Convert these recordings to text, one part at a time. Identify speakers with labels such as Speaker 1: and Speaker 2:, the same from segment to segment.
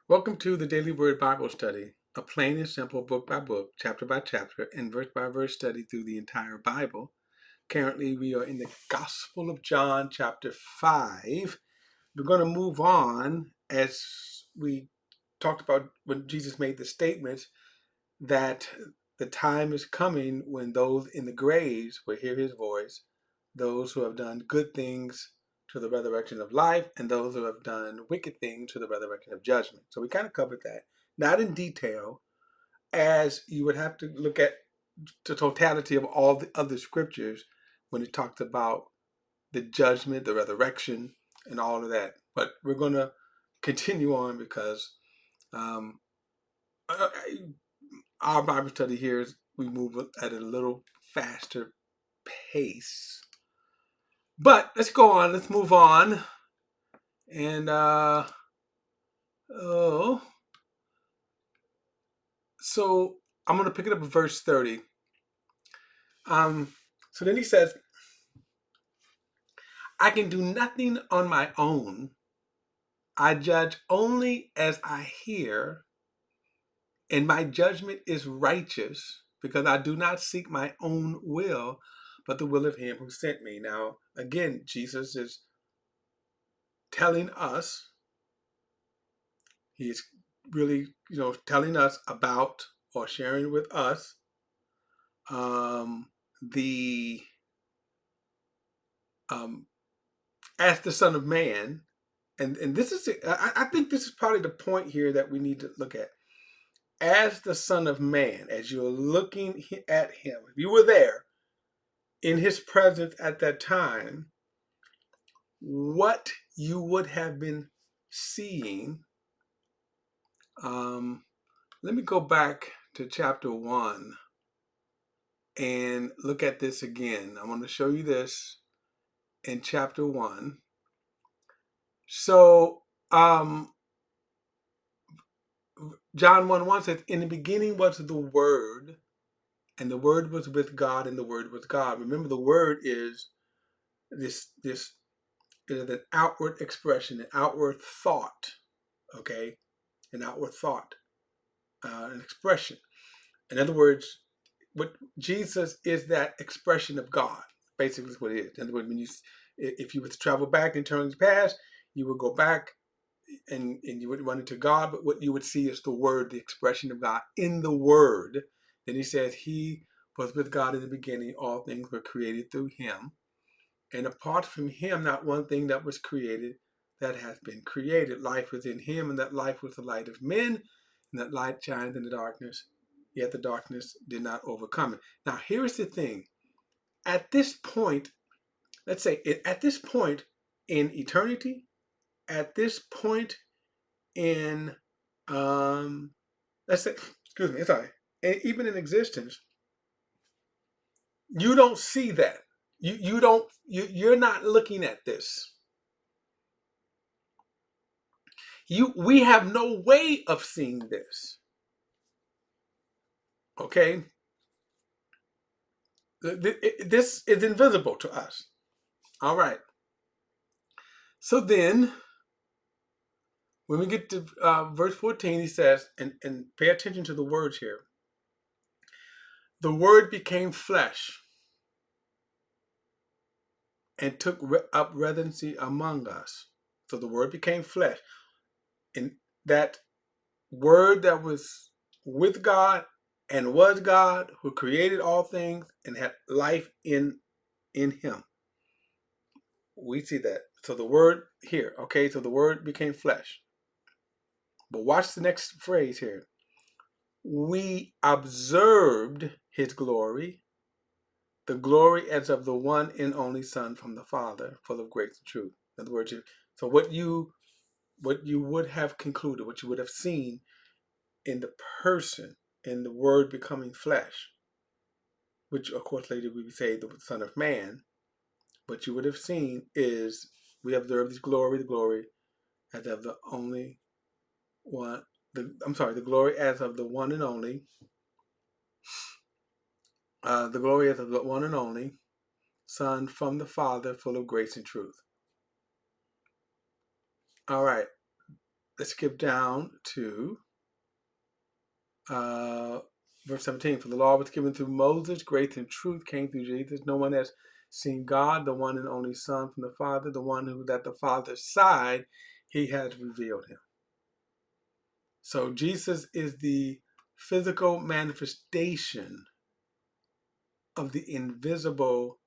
Speaker 1: Welcome to the Daily Word Bible Study, a plain and simple book by book, chapter by chapter, and verse by verse study through the entire Bible. Currently, we are in the Gospel of John, chapter 5. We're going to move on as we talked about when Jesus made the statements that the time is coming when those in the graves will hear his voice, those who have done good things to the resurrection of life, and those who have done wicked things to the resurrection of judgment. So we kind of covered that, not in detail, as you would have to look at the totality of all the other scriptures when it talks about the judgment, the resurrection, and all of that. But we're going to continue on because um, our Bible study here is we move at a little faster pace. But let's go on. Let's move on. And oh, so I'm going to pick it up at verse 30. So then he says, I can do nothing on my own. I judge only as I hear, and my judgment is righteous because I do not seek my own will, but the will of him who sent me. Now, again, Jesus is telling us, he's really, telling us about or sharing with us the as the Son of Man, and this is I think this is probably the point here that we need to look at. As the Son of Man, as you're looking at him, if you were there in his presence at that time, what you would have been seeing. Let me go back to chapter 1 and look at this again. I want to show you this in chapter 1. So, John 1:1 says, in the beginning was the Word, and the Word was with God, and the Word was God. Remember, the Word is this it is an outward expression, an outward thought, okay? An outward thought, an expression. In other words, what Jesus is that expression of God, basically is what it is. In other words, if you were to travel back in times past, you would go back and you would run into God, but what you would see is the Word, the expression of God in the Word. Then he says, he was with God in the beginning, all things were created through him. And apart from him, not one thing that was created that has been created. Life was in him, and that life was the light of men, and that light shines in the darkness, yet the darkness did not overcome it. Now, here's the thing. At this point, let's say, at this point in eternity, at this point in, let's say, excuse me, sorry, and even in existence, you don't see that. You're not looking at this. We have no way of seeing this. Okay? This is invisible to us. All right. So then, when we get to verse 14, he says, and pay attention to the words here. The Word became flesh and took up residency among us. So the Word became flesh. And that Word that was with God and was God, who created all things and had life in him. We see that. So the Word here, okay, so the Word became flesh. But watch the next phrase here. We observed his glory, the glory as of the one and only Son from the Father, full of grace and truth. In other words, so what you would have concluded, what you would have seen in the person, in the Word becoming flesh, which of course later we would say the Son of Man, what you would have seen is we observe his glory, the glory as of the only one, the glory as of the one and only, the glory as of the one and only Son from the Father, full of grace and truth. All right. let's skip down to verse 17. For the law was given through Moses, grace and truth came through Jesus. No one has seen God, the one and only Son from the Father, the one who at the Father's side, he has revealed him. So Jesus is the physical manifestation of the invisible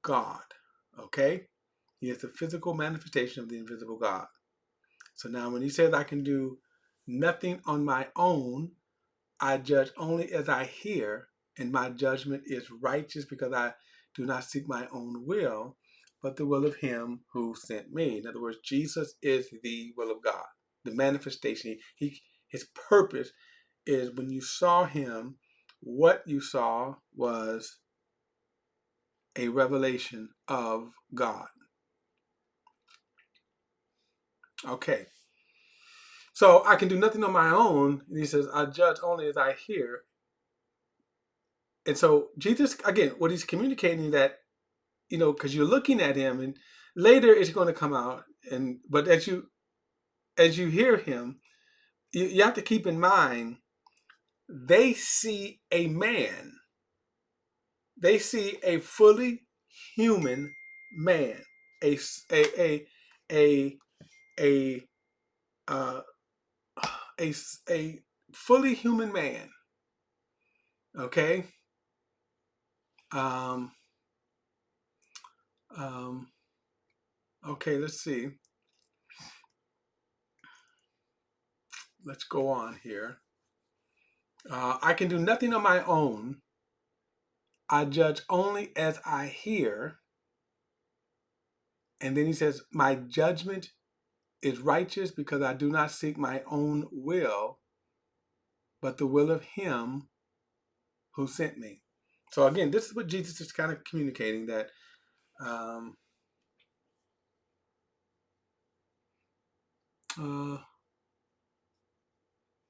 Speaker 1: God. Okay? He is the physical manifestation of the invisible God. So now when he says I can do nothing on my own, I judge only as I hear, and my judgment is righteous because I do not seek my own will, but the will of him who sent me. In other words, Jesus is the will of God, the manifestation. His purpose is when you saw him, what you saw was a revelation of God. Okay. So I can do nothing on my own. And he says, I judge only as I hear. And so Jesus, again, what he's communicating that, because you're looking at him and later it's going to come out. But as you hear him, you have to keep in mind, they see a man. They see a fully human man, a a a a uh, a fully human man. Okay. Um, um, okay. Let's see. Let's go on here. I can do nothing on my own. I judge only as I hear. And then he says, my judgment is righteous because I do not seek my own will, but the will of him who sent me. So again, this is what Jesus is kind of communicating, that um, uh,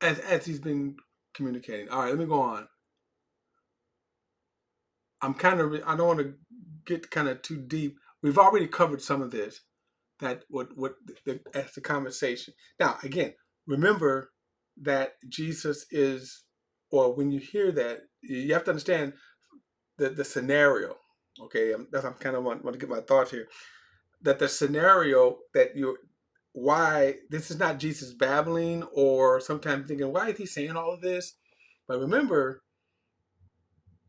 Speaker 1: as he's been communicating. All right, let me go on. I don't want to get kind of too deep. We've already covered some of this. That as the conversation. Now, again, remember that Jesus is, or when you hear that, you have to understand the scenario. Okay, I'm kind of want to get my thoughts here. That the scenario why this is not Jesus babbling, or sometimes thinking, why is he saying all of this? But remember,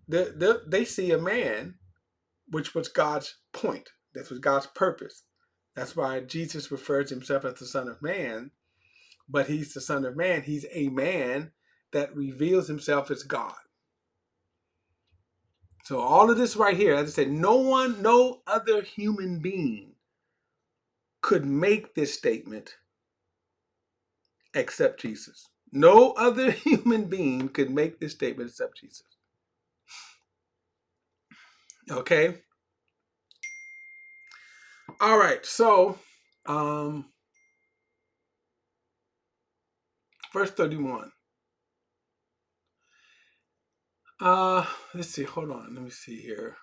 Speaker 1: they see a man, which was God's point. That was God's purpose. That's why Jesus refers to himself as the Son of Man, but he's the Son of Man. He's a man that reveals himself as God. So all of this right here, as I said, no other human being could make this statement except Jesus. No other human being could make this statement except Jesus. Okay? All right, so verse 31. Let's see, hold on, let me see here.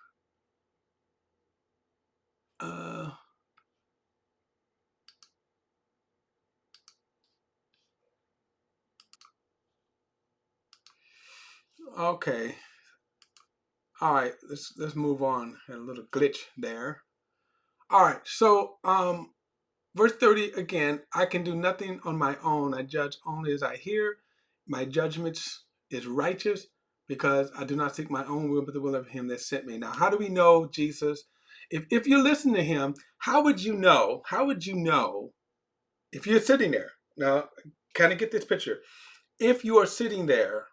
Speaker 1: Okay. All right, let's move on. Had a little glitch there. All right, so verse 30 again, I can do nothing on my own. I judge only as I hear. My judgments is righteous because I do not seek my own will, but the will of him that sent me. Now, how do we know Jesus? If you listen to him, how would you know? How would you know if you're sitting there? Now, kind of get this picture. If you are sitting there,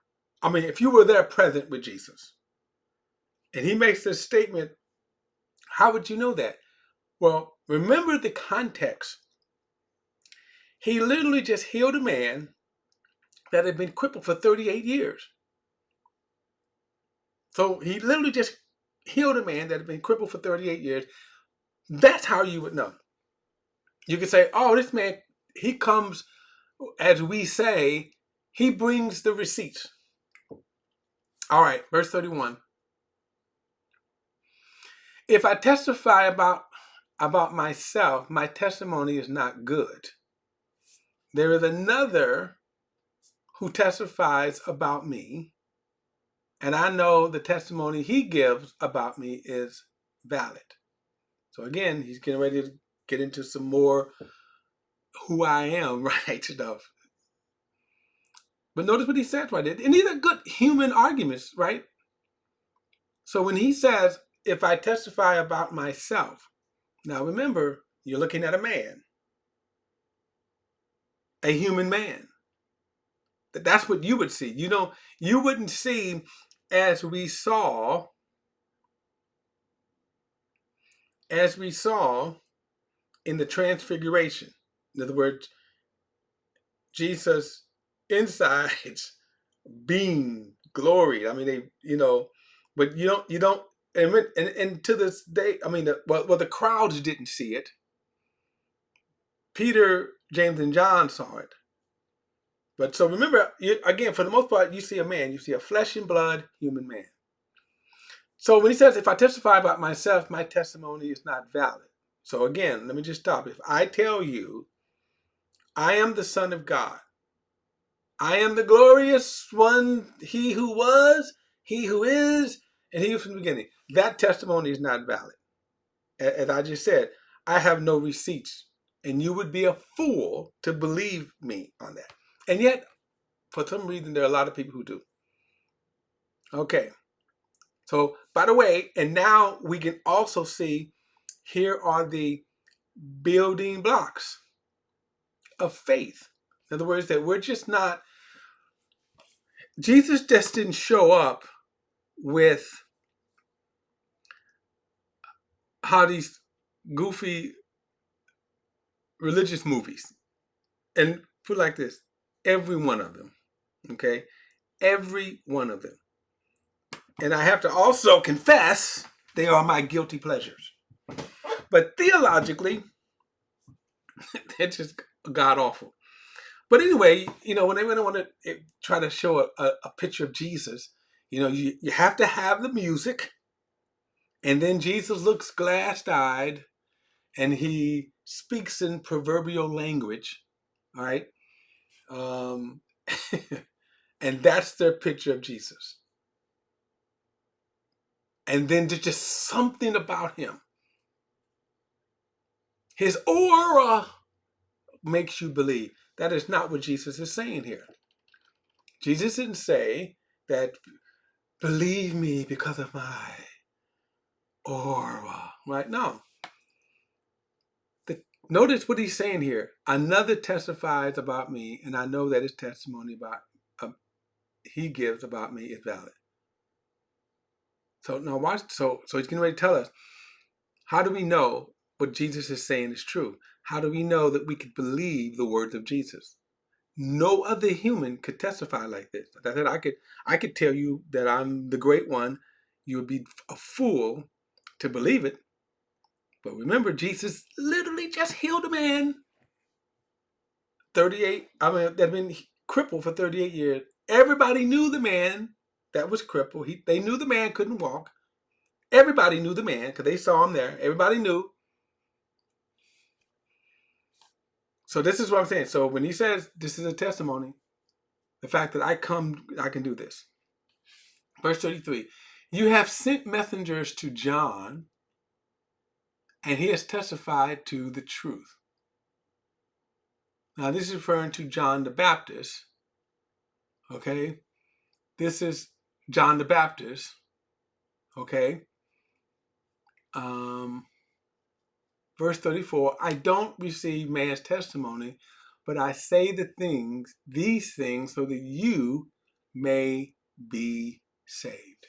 Speaker 1: if you were there present with Jesus, and he makes this statement, how would you know that? Well, remember the context. He literally just healed a man that had been crippled for 38 years. So he literally just healed a man that had been crippled for 38 years. That's how you would know. You could say, oh, this man, he comes, as we say, he brings the receipts. All right, verse 31. If I testify about myself, my testimony is not good. there is another who testifies about me, and I know the testimony he gives about me is valid. So again, he's getting ready to get into some more who I am, right, stuff. But notice what he says right there. And these are good human arguments, right? So when he says, if I testify about myself, now remember, you're looking at a man, a human man. That's what you would see. You wouldn't see as we saw in the transfiguration. In other words, Jesus insides being glory. I mean, but you don't, and to this day, I mean, the crowds didn't see it. Peter, James, and John saw it. But so remember, again, for the most part, you see a man, you see a flesh and blood human man. So when he says, if I testify about myself, my testimony is not valid. So again, let me just stop. If I tell you, I am the Son of God, I am the glorious one, he who was, he who is, and he from the beginning, that testimony is not valid. As I just said, I have no receipts, and you would be a fool to believe me on that. And yet, for some reason, there are a lot of people who do. Okay. So, by the way, and now we can also see here are the building blocks of faith. In other words, that we're just not, Jesus just didn't show up with how these goofy religious movies. And put it like this, every one of them, okay? Every one of them. And I have to also confess, they are my guilty pleasures. But theologically, they're just god awful. But anyway, when they want to try to show a picture of Jesus, you have to have the music, and then Jesus looks glass-eyed, and he speaks in proverbial language, all right? And that's their picture of Jesus. And then there's just something about him. His aura makes you believe. That is not what Jesus is saying here. Jesus didn't say that, believe me because of my aura, right? No. Notice what he's saying here. Another testifies about me, and I know that his testimony he gives about me is valid. So now watch. So he's getting ready to tell us, how do we know what Jesus is saying is true? How do we know that we could believe the words of Jesus? No other human could testify like this. Like I said, I could tell you that I'm the great one. You would be a fool to believe it. But remember, Jesus literally just healed a man. 38, that had been crippled for 38 years. Everybody knew the man that was crippled. They knew the man couldn't walk. Everybody knew the man because they saw him there. Everybody knew. So this is what I'm saying. So when he says this is a testimony, the fact that I can do this. Verse 33, you have sent messengers to John, and he has testified to the truth. Now this is referring to John the Baptist. Okay. This is John the Baptist. Okay. Verse 34, I don't receive man's testimony, but I say these things, so that you may be saved.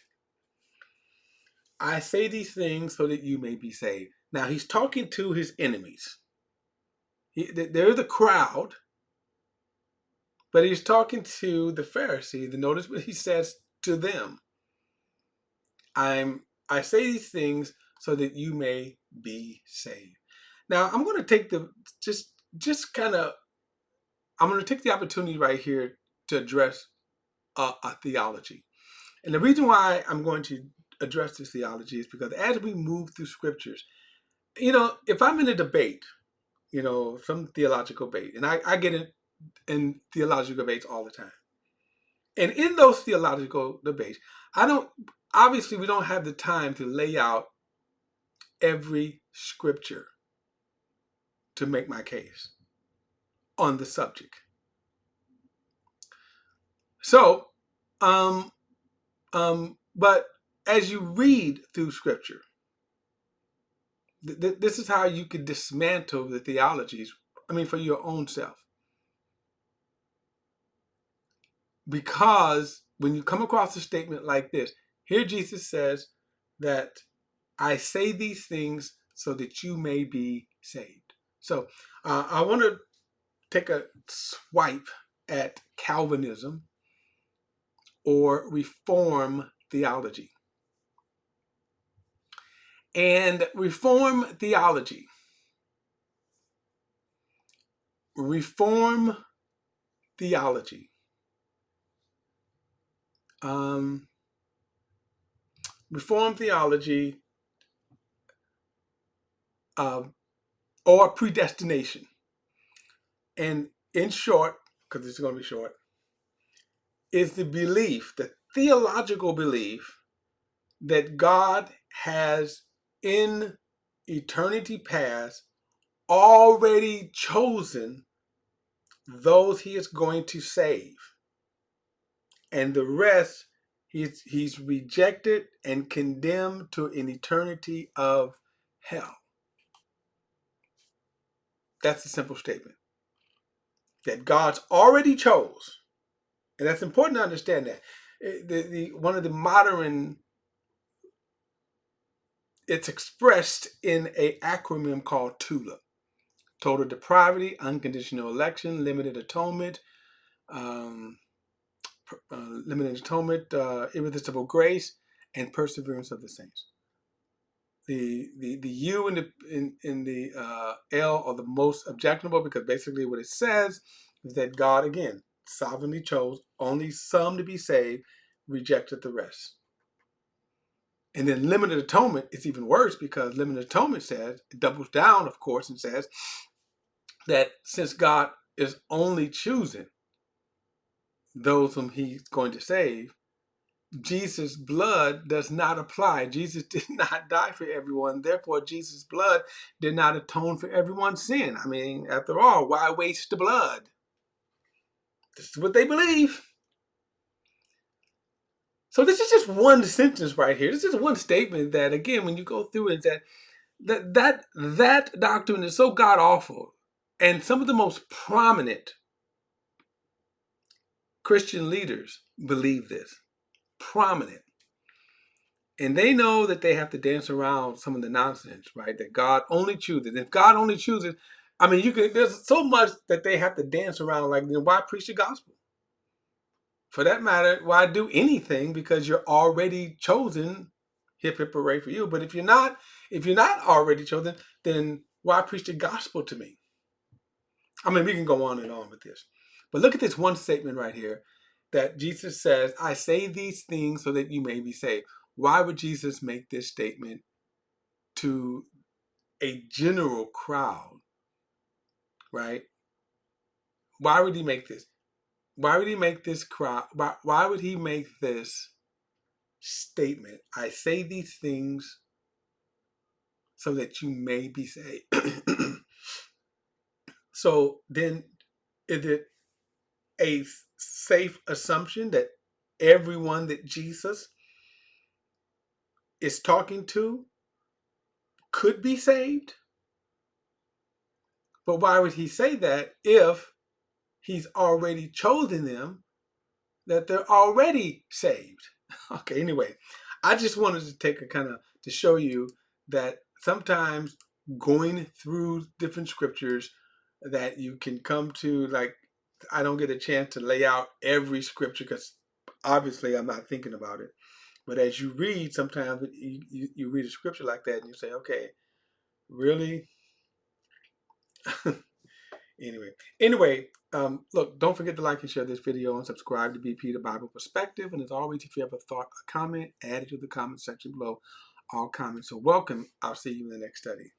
Speaker 1: I say these things so that you may be saved. Now he's talking to his enemies. They're the crowd, but he's talking to the Pharisees. Notice what he says to them. I say these things so that you may be saved. Now I'm going to take I'm going to take the opportunity right here to address a theology. And the reason why I'm going to address this theology is because as we move through scriptures, if I'm in a debate, some theological debate, and I get in theological debates all the time. And in those theological debates, obviously we don't have the time to lay out every scripture to make my case on the subject. So, but as you read through scripture, this is how you could dismantle the theologies, for your own self. Because when you come across a statement like this, here Jesus says that I say these things so that you may be saved. So I want to take a swipe at Calvinism or Reform theology. And Reform theology, Reform theology, Reform theology, or predestination. And in short, because it's going to be short, is the belief, the theological belief, that God has in eternity past already chosen those he is going to save. And the rest he's rejected and condemned to an eternity of hell. That's a simple statement. That God's already chose. And that's important to understand that. One of the modern, it's expressed in an acronym called TULIP. Total depravity, unconditional election, limited atonement, irresistible grace, and perseverance of the saints. The U in the L are the most objectionable, because basically what it says is that God, again, sovereignly chose only some to be saved, rejected the rest. And then limited atonement is even worse, because limited atonement says, it doubles down, of course, and says that since God is only choosing those whom he's going to save, Jesus' blood does not apply. Jesus did not die for everyone. Therefore, Jesus' blood did not atone for everyone's sin. After all, why waste the blood? This is what they believe. So this is just one sentence right here. This is one statement that, again, when you go through it, that doctrine is so god-awful. And some of the most prominent Christian leaders believe this. Prominent. And they know that they have to dance around some of the nonsense, right? That God only chooses. If God only chooses, there's so much that they have to dance around. Like, then why preach the gospel? For that matter, why do anything? Because you're already chosen. Hip hip hooray for you. But if you're not already chosen, then why preach the gospel to me? We can go on and on with this. But look at this one statement right here that Jesus says, I say these things so that you may be saved. Why would Jesus make this statement to a general crowd, right? Why would he make this? Why would he make this crowd? Why would he make this statement? I say these things so that you may be saved. So then, is it a safe assumption that everyone that Jesus is talking to could be saved? But why would he say that if he's already chosen them, that they're already saved? Okay, anyway, I just wanted to take to show you that sometimes going through different scriptures that you can come to, like, I don't get a chance to lay out every scripture because obviously I'm not thinking about it. But as you read, sometimes you read a scripture like that and you say, okay, really? Anyway, look, don't forget to like and share this video and subscribe to BP, the Bible Perspective. And as always, if you have a thought, a comment, add it to the comment section below. All comments are welcome. I'll see you in the next study.